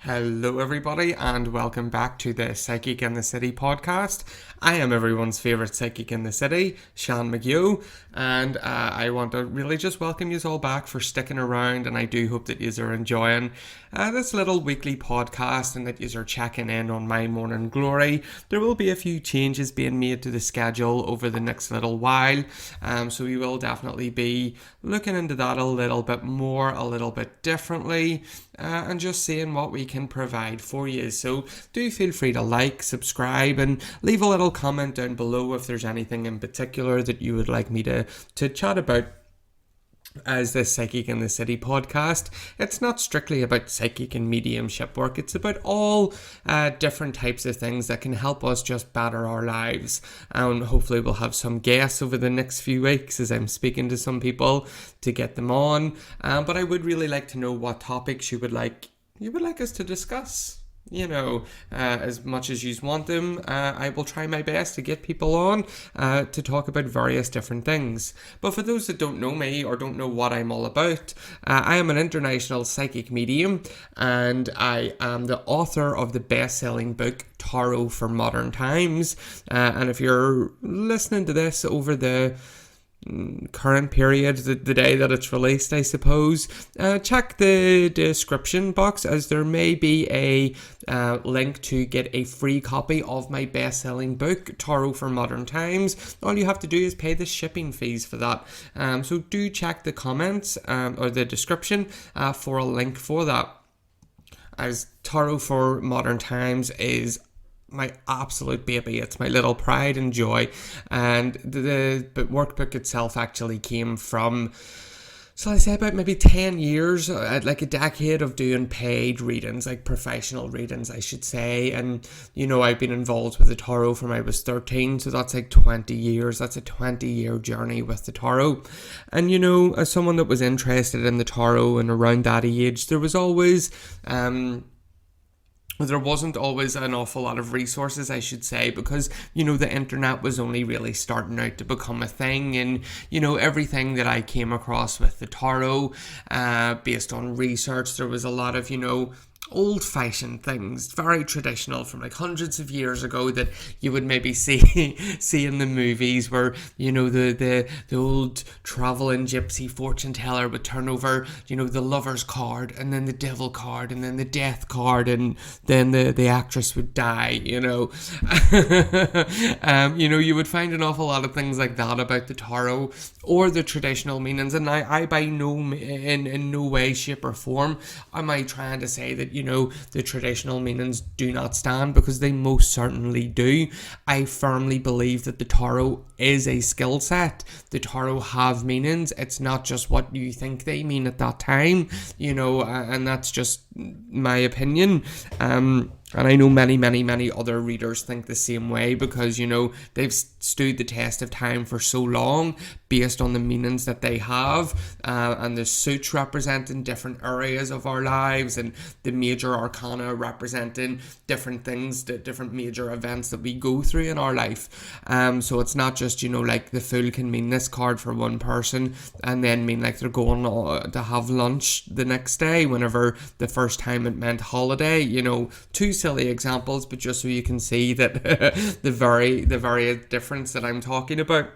Hello, everybody, and welcome back to the Psychic in the City podcast. I am everyone's favourite psychic in the city, Sean McGeough, and I want to really just welcome you all back for sticking around, and I do hope that you are enjoying this little weekly podcast and that you are checking in on my morning glory. There will be a few changes being made to the schedule over the next little while, so we will definitely be looking into that a little bit more, a little bit differently, and just seeing what we can provide for you. So do feel free to like, subscribe, and leave a little comment down below if there's anything in particular that you would like me to chat about as this Psychic in the City podcast. It's not strictly about psychic and mediumship work. It's about all different types of things that can help us just better our lives. And hopefully we'll have some guests over the next few weeks as I'm speaking to some people to get them on. But I would really like to know what topics you would like us to discuss. As much as you want them, I will try my best to get people on to talk about various different things. But for those that don't know me or don't know what I'm all about, I am an international psychic medium, and I am the author of the best-selling book Tarot for Modern Times. And if you're listening to this over the current period, the day that it's released, I suppose, check the description box, as there may be a link to get a free copy of my best-selling book Tarot for Modern Times. All you have to do is pay the shipping fees for that, so do check the comments or the description for a link for that, as Tarot for Modern Times is my absolute baby. It's my little pride and joy. And the workbook itself actually came from, so I say, about maybe 10 years, like a decade of doing paid readings, like professional readings, I should say. And, I've been involved with the tarot from I was 13, so that's like 20 years. That's a 20-year journey with the tarot. And, as someone that was interested in the tarot and around that age, there wasn't always an awful lot of resources, I should say, because, the internet was only really starting out to become a thing. And, everything that I came across with the tarot, based on research, there was a lot of, old-fashioned things, very traditional, from like hundreds of years ago, that you would maybe see in the movies, where the old traveling gypsy fortune teller would turn over the lover's card, and then the devil card, and then the death card, and then the actress would die. You would find an awful lot of things like that about the tarot or the traditional meanings. And I by in no way, shape or form am I trying to say that the traditional meanings do not stand, because they most certainly do. I firmly believe that the tarot is a skill set. The tarot have meanings. It's not just what you think they mean at that time, and that's just my opinion. And I know many, many, many other readers think the same way, because, they've stood the test of time for so long based on the meanings that they have, and the suits representing different areas of our lives, and the major arcana representing different things, different major events that we go through in our life. So it's not just, like the Fool can mean this card for one person and then mean like they're going to have lunch the next day, whenever the first time it meant holiday. Two silly examples, but just so you can see that the very difference that I'm talking about,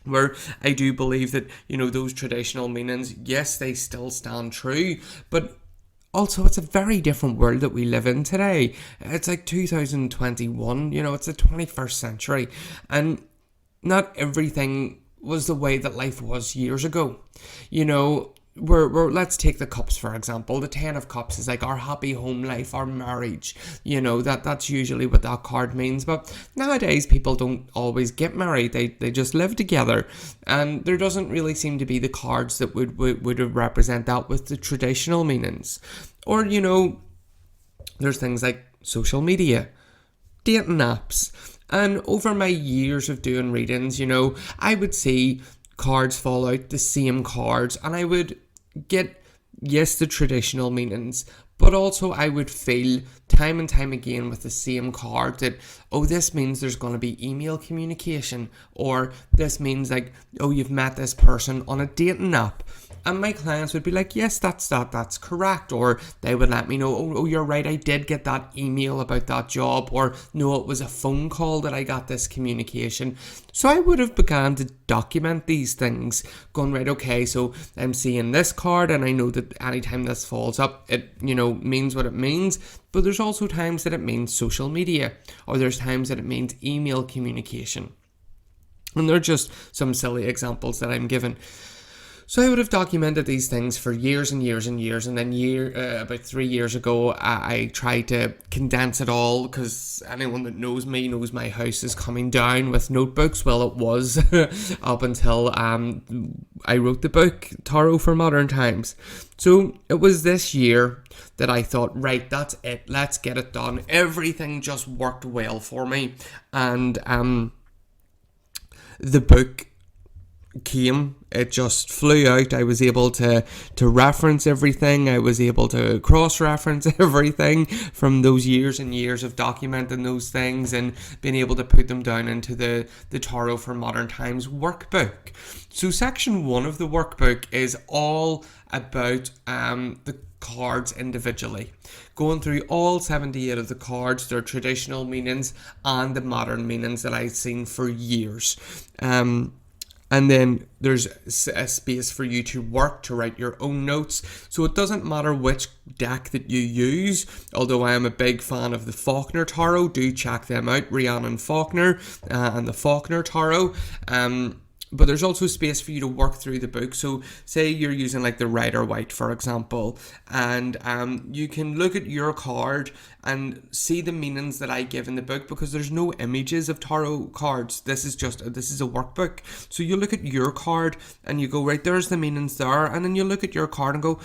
where I do believe that those traditional meanings, yes, they still stand true, but also it's a very different world that we live in today. It's like 2021, it's the 21st century, and not everything was the way that life was years ago. Let's take the cups, for example. The 10 of cups is like our happy home life, our marriage. That's usually what that card means. But nowadays, people don't always get married. They just live together. And there doesn't really seem to be the cards that would represent that with the traditional meanings. Or, there's things like social media, dating apps. And over my years of doing readings, I would see cards fall out, the same cards, and I would get, yes, the traditional meanings, but also I would feel time and time again with the same card that, oh, this means there's going to be email communication, or this means like, oh, you've met this person on a dating app, And my clients would be like, yes, that's correct. Or they would let me know, oh, you're right, I did get that email about that job. Or no, it was a phone call that I got this communication. So I would have begun to document these things, going, right, okay, so I'm seeing this card and I know that anytime this falls up, it, means what it means. But there's also times that it means social media, or there's times that it means email communication. And they're just some silly examples that I'm given. So I would have documented these things for years and years and years, and then about 3 years ago, I tried to condense it all, because anyone that knows me knows my house is coming down with notebooks. Well, it was up until I wrote the book, Tarot for Modern Times. So it was this year that I thought, right, that's it, let's get it done. Everything just worked well for me, and the book came. It just flew out. I was able to reference everything. I was able to cross-reference everything from those years and years of documenting those things and being able to put them down into the Tarot for Modern Times workbook. So section 1 of the workbook is all about the cards individually, going through all 78 of the cards, their traditional meanings and the modern meanings that I've seen for years. And then there's a space for you to work, to write your own notes. So it doesn't matter which deck that you use, although I am a big fan of the Faulkner Tarot. Do check them out, Rhiannon Faulkner and the Faulkner Tarot. But there's also space for you to work through the book. So say you're using like the Rider-Waite, for example, and you can look at your card and see the meanings that I give in the book, because there's no images of tarot cards. This is a workbook. So you look at your card and you go, right, there's the meanings there, and then you look at your card and go,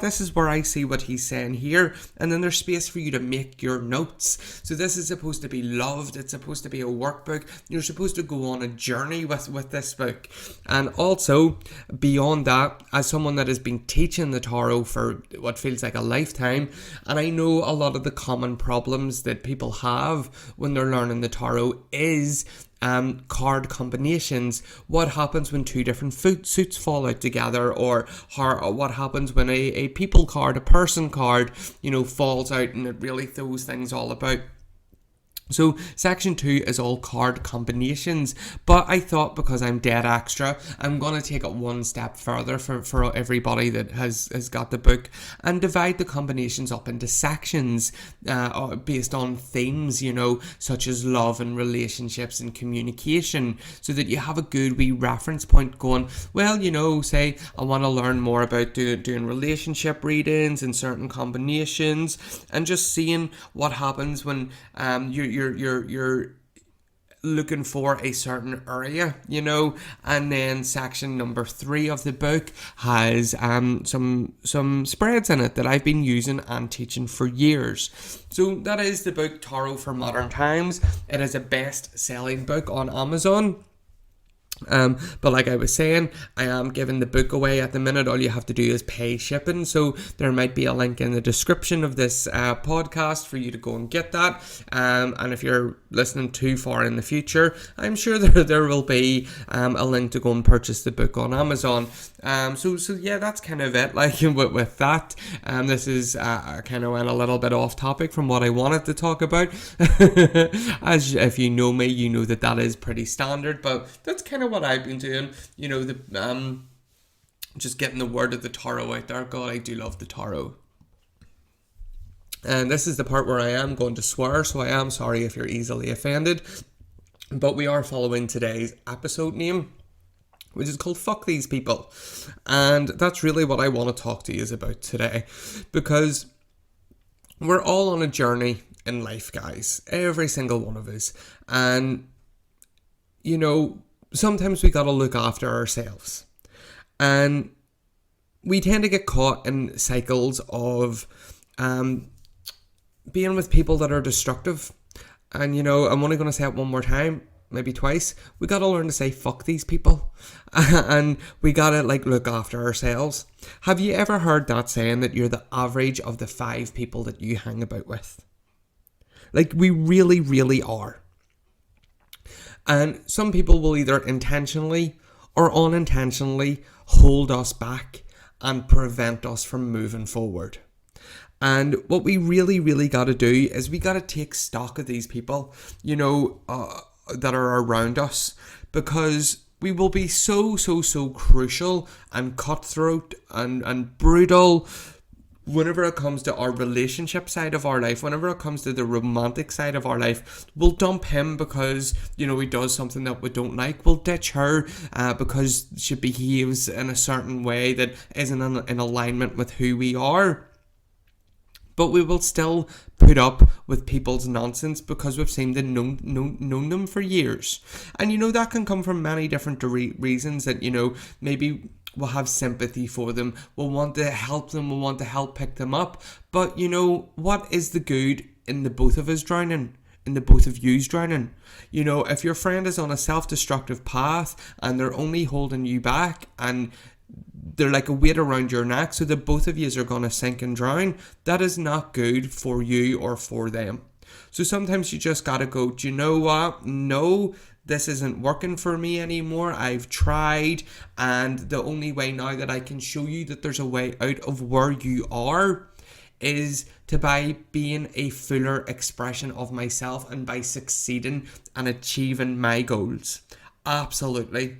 this is where I see what he's saying here. And then there's space for you to make your notes. So this is supposed to be loved. It's supposed to be a workbook. You're supposed to go on a journey with this book. And also, beyond that, as someone that has been teaching the tarot for what feels like a lifetime, and I know a lot of the common problems that people have when they're learning the tarot is card combinations. What happens when two different suits fall out together, or what happens when a people card, a person card, falls out, and it really throws things all about. So section 2 is all card combinations, but I thought, because I'm dead extra, I'm going to take it one step further for everybody that has got the book, and divide the combinations up into sections based on themes, such as love and relationships and communication, so that you have a good wee reference point going, well, say I want to learn more about doing relationship readings and certain combinations, and just seeing what happens when you're looking for a certain area, and then section number 3 of the book has some spreads in it that I've been using and teaching for years. So that is the book Tarot for Modern Times. It is a best-selling book on Amazon. But like I was saying, I am giving the book away at the minute. All you have to do is pay shipping, so there might be a link in the description of this podcast for you to go and get that, and if you're listening too far in the future, I'm sure there will be a link to go and purchase the book on Amazon. So yeah, that's kind of it, like with that. This is I kind of went a little bit off topic from what I wanted to talk about. As if you know me, you know that is pretty standard, but that's kind of what I've been doing, just getting the word of the tarot out there. God, I do love the tarot. And this is the part where I am going to swear, so I am sorry if you're easily offended, but we are following today's episode name, which is called Fuck These People. And that's really what I want to talk to you about today, because we're all on a journey in life, guys, every single one of us, and sometimes we gotta look after ourselves, and we tend to get caught in cycles of being with people that are destructive. And I'm only going to say it one more time, maybe twice. We gotta learn to say fuck these people, and we gotta look after ourselves. Have you ever heard that saying, that you're the average of the 5 people that you hang about with? We really, really are. And some people will either intentionally or unintentionally hold us back and prevent us from moving forward. And what we really, really got to do is we got to take stock of these people, that are around us, because we will be so crucial and cutthroat and brutal whenever it comes to our relationship side of our life. Whenever it comes to the romantic side of our life, we'll dump him because, he does something that we don't like. We'll ditch her because she behaves in a certain way that isn't in alignment with who we are. But we will still put up with people's nonsense because we've seen them known them for years. And that can come from many different reasons, that maybe we'll have sympathy for them, we'll want to help them, we'll want to help pick them up. But what is the good in the both of us drowning? In the both of yous drowning? If your friend is on a self-destructive path and they're only holding you back and they're like a weight around your neck, so that both of you are going to sink and drown, that is not good for you or for them. So sometimes you just got to go, do you know what? No, this isn't working for me anymore. I've tried, and the only way now that I can show you that there's a way out of where you are is by being a fuller expression of myself and by succeeding and achieving my goals. Absolutely.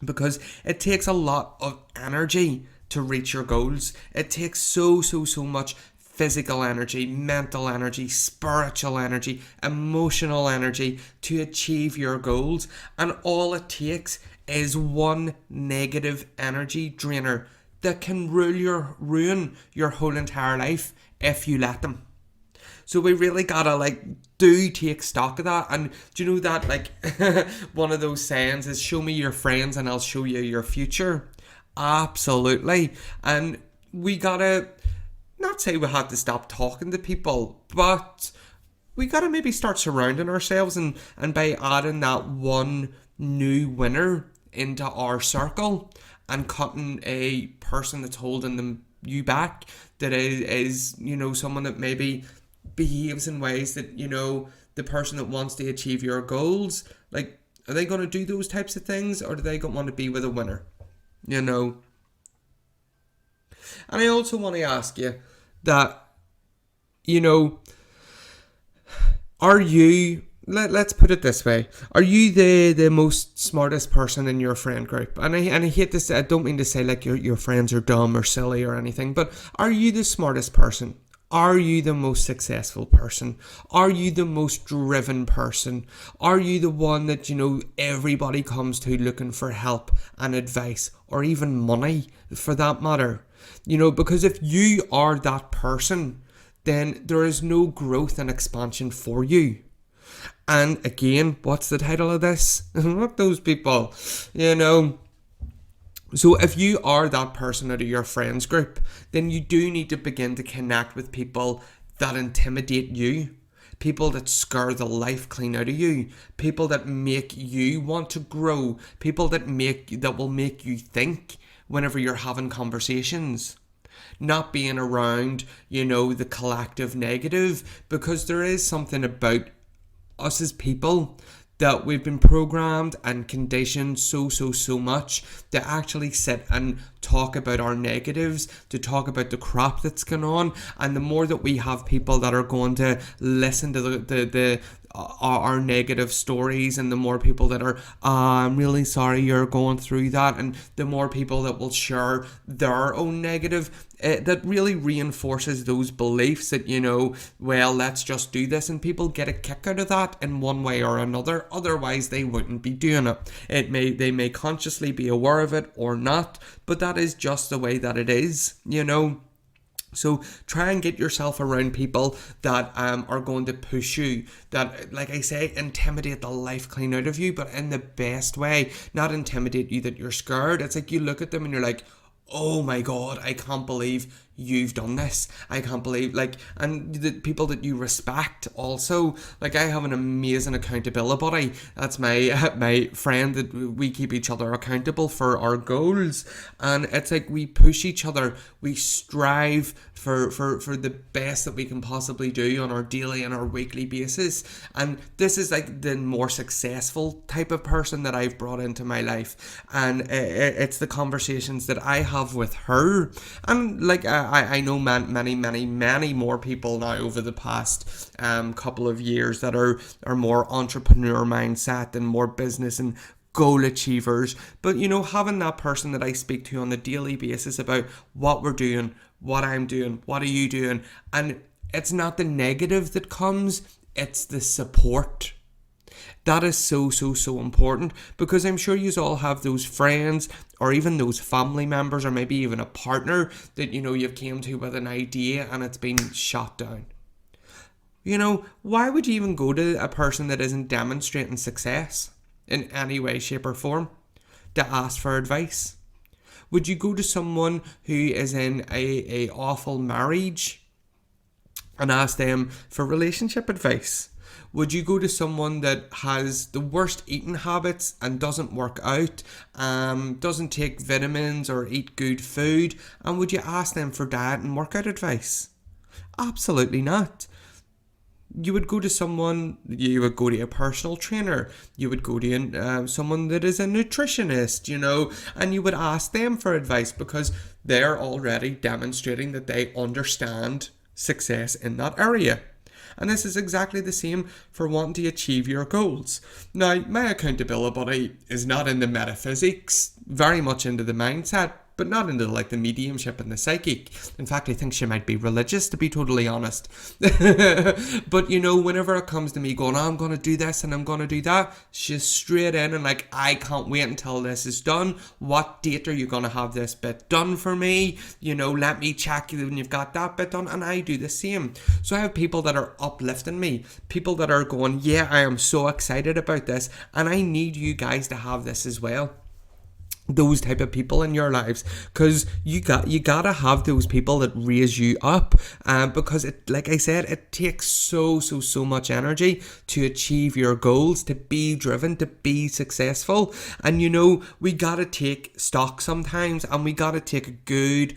Because it takes a lot of energy to reach your goals. It takes so much physical energy, mental energy, spiritual energy, emotional energy to achieve your goals. And all it takes is one negative energy drainer that can ruin your whole entire life if you let them. So we really gotta do take stock of that. And do you know that one of those sayings is, show me your friends and I'll show you your future? Absolutely. And we gotta not say we had to stop talking to people, but we gotta maybe start surrounding ourselves and by adding that one new winner into our circle and cutting a person that's holding you back, that is someone that maybe behaves in ways that the person that wants to achieve your goals, are they going to do those types of things, or do they want to be with a winner? And I also want to ask you that are you, let's put it this way, are you the most smartest person in your friend group? And I hate to say, I don't mean to say your friends are dumb or silly or anything, but are you the smartest person? Are you the most successful person? Are you the most driven person? Are you the one that, everybody comes to looking for help and advice, or even money for that matter? Because if you are that person, then there is no growth and expansion for you. And again, what's the title of this? Not those people, So if you are that person out of your friends group, then you do need to begin to connect with people that intimidate you, people that scare the life clean out of you, people that make you want to grow, people that will make you think whenever you're having conversations. Not being around, the collective negative, because there is something about us as people that we've been programmed and conditioned so much to actually sit and talk about our negatives, to talk about the crap that's going on. And the more that we have people that are going to listen to our negative stories, and the more people that are, I'm really sorry you're going through that, and the more people that will share their own negative, that really reinforces those beliefs that, well, let's just do this, and people get a kick out of that in one way or another. Otherwise they wouldn't be doing it. They may consciously be aware of it or not, but that is just the way that it is, So try and get yourself around people that are going to push you, that, like I say, intimidate the life clean out of you, but in the best way. Not intimidate you that you're scared. It's like you look at them and you're like, oh my God, I can't believe you've done this. I can't believe, like, and the people that you respect also. Like, I have an amazing accountability buddy. That's my friend that we keep each other accountable for our goals. And it's like we push each other. We strive for the best that we can possibly do on our daily and our weekly basis. And this is like the more successful type of person that I've brought into my life. And it's the conversations that I have with her. And like I know many more people now over the past couple of years that are more entrepreneur mindset and more business and goal achievers. But you know, having that person that I speak to on a daily basis about what we're doing, what I'm doing, what are you doing, and it's not the negative that comes, it's the support. That is so important, because I'm sure you all have those friends or even those family members or maybe even a partner that, you know, you've came to with an idea and it's been shot down. You know, why would you even go to a person that isn't demonstrating success in any way, shape or form to ask for advice? Would you go to someone who is in a awful marriage and ask them for relationship advice? Would you go to someone that has the worst eating habits and doesn't work out, doesn't take vitamins or eat good food, and would you ask them for diet and workout advice? Absolutely not. You would go to someone, you would go to a personal trainer, you would go to someone that is a nutritionist, you know, and you would ask them for advice because they're already demonstrating that they understand success in that area. And this is exactly the same for wanting to achieve your goals. Now, my accountability buddy is not into metaphysics, very much into the mindset, but not into like the mediumship and the psychic. In fact, I think she might be religious, to be totally honest. But you know, whenever it comes to me going, oh, I'm going to do this and I'm going to do that, she's straight in and like, I can't wait until this is done. What date are you going to have this bit done for me? You know, let me check you when you've got that bit done. And I do the same. So I have people that are uplifting me, people that are going, yeah, I am so excited about this and I need you guys to have this as well. Those type of people in your lives, because you gotta have those people that raise you up, because it, like I said, it takes so much energy to achieve your goals, to be driven, to be successful. And you know, we gotta take stock sometimes, and we gotta take a good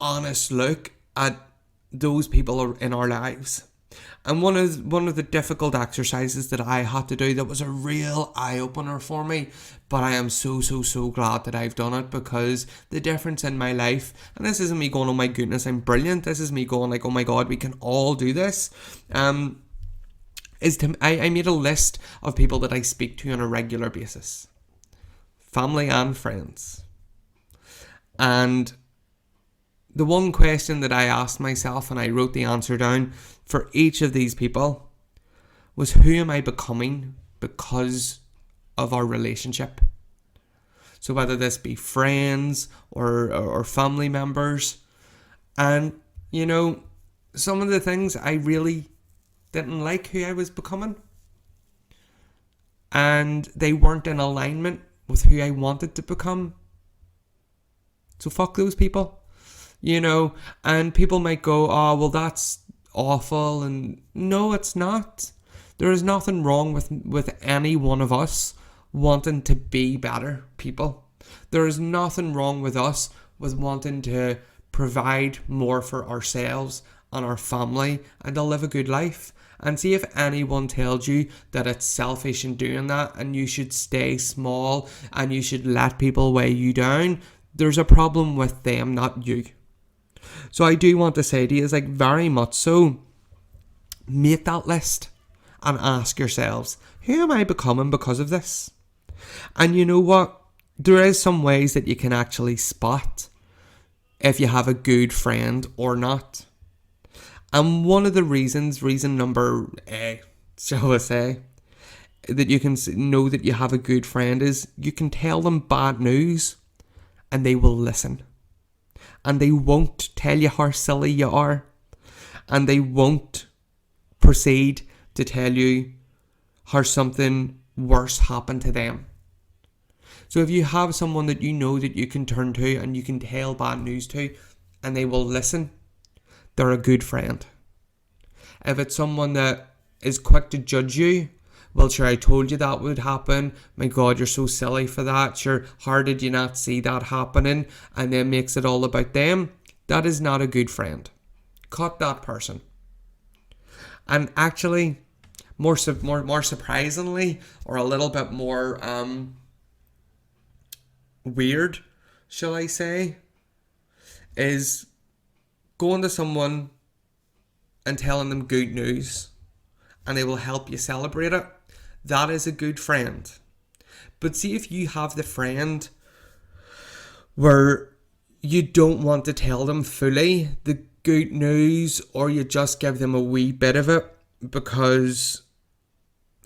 honest look at those people in our lives. And one of the difficult exercises that I had to do that was a real eye-opener for me, but I am so glad that I've done it, because the difference in my life, and this isn't me going, oh my goodness, I'm brilliant, this is me going like, oh my god, we can all do this, I made a list of people that I speak to on a regular basis, family and friends. And the one question that I asked myself, and I wrote the answer down for each of these people, was who am I becoming because of our relationship? So whether this be friends or family members. And, you know, some of the things I really didn't like who I was becoming. And they weren't in alignment with who I wanted to become. So fuck those people. You know, and people might go, oh, well, that's awful. And no, it's not. There is nothing wrong with any one of us wanting to be better people. There is nothing wrong with us with wanting to provide more for ourselves and our family and to live a good life. And see, if anyone tells you that it's selfish in doing that and you should stay small and you should let people weigh you down, there's a problem with them, not you. So I do want to say to you, is like, very much so, make that list and ask yourselves, who am I becoming because of this? And you know what? There is some ways that you can actually spot if you have a good friend or not. And one of the reason number A, shall I say, that you can know that you have a good friend is you can tell them bad news and they will listen. And they won't tell you how silly you are. And they won't proceed to tell you how something worse happened to them. So if you have someone that you know that you can turn to and you can tell bad news to, and they will listen, they're a good friend. If it's someone that is quick to judge you, well, sure, I told you that would happen. My God, you're so silly for that. Sure, how did you not see that happening? And then makes it all about them. That is not a good friend. Cut that person. And actually, more surprisingly, or a little bit more weird, shall I say, is going to someone and telling them good news, and they will help you celebrate it. That is a good friend. But see, if you have the friend where you don't want to tell them fully the good news, or you just give them a wee bit of it because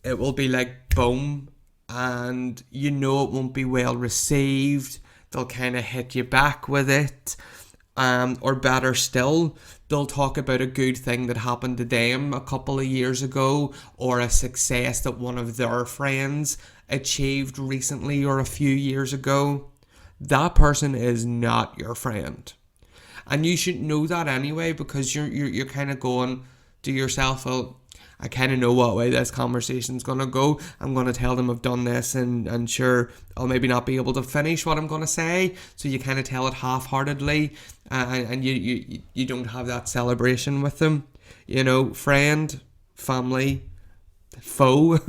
it will be like boom, and you know it won't be well received, they'll kind of hit you back with it. Or better still, they'll talk about a good thing that happened to them a couple of years ago, or a success that one of their friends achieved recently or a few years ago. That person is not your friend. And you should know that anyway, because you're kind of going to yourself, well, I kind of know what way this conversation's going to go. I'm going to tell them I've done this, and sure, I'll maybe not be able to finish what I'm going to say. So you kind of tell it half-heartedly, and you don't have that celebration with them. You know, friend, family, foe,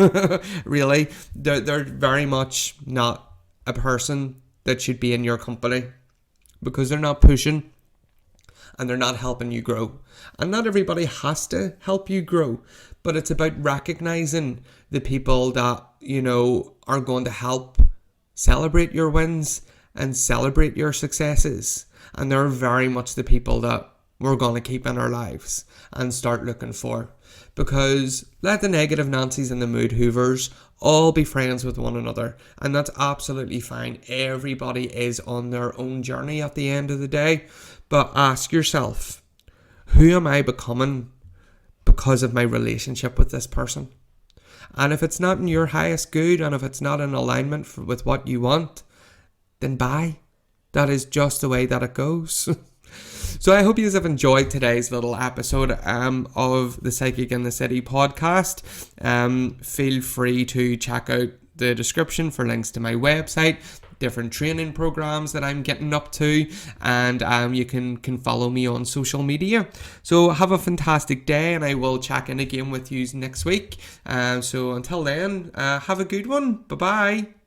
really. They're very much not a person that should be in your company, because they're not pushing and they're not helping you grow. And not everybody has to help you grow, but it's about recognizing the people that, you know, are going to help celebrate your wins and celebrate your successes. And they're very much the people that we're going to keep in our lives and start looking for. Because let the negative Nancys and the mood hoovers all be friends with one another, and that's absolutely fine. Everybody is on their own journey at the end of the day. But ask yourself, who am I becoming because of my relationship with this person? And if it's not in your highest good, and if it's not in alignment with what you want, then bye. That is just the way that it goes. So I hope you guys have enjoyed today's little episode of the Psychic in the City podcast. Feel free to check out the description for links to my website, different training programs that I'm getting up to, and you can follow me on social media. So have a fantastic day, and I will check in again with you next week. So until then, have a good one. Bye bye.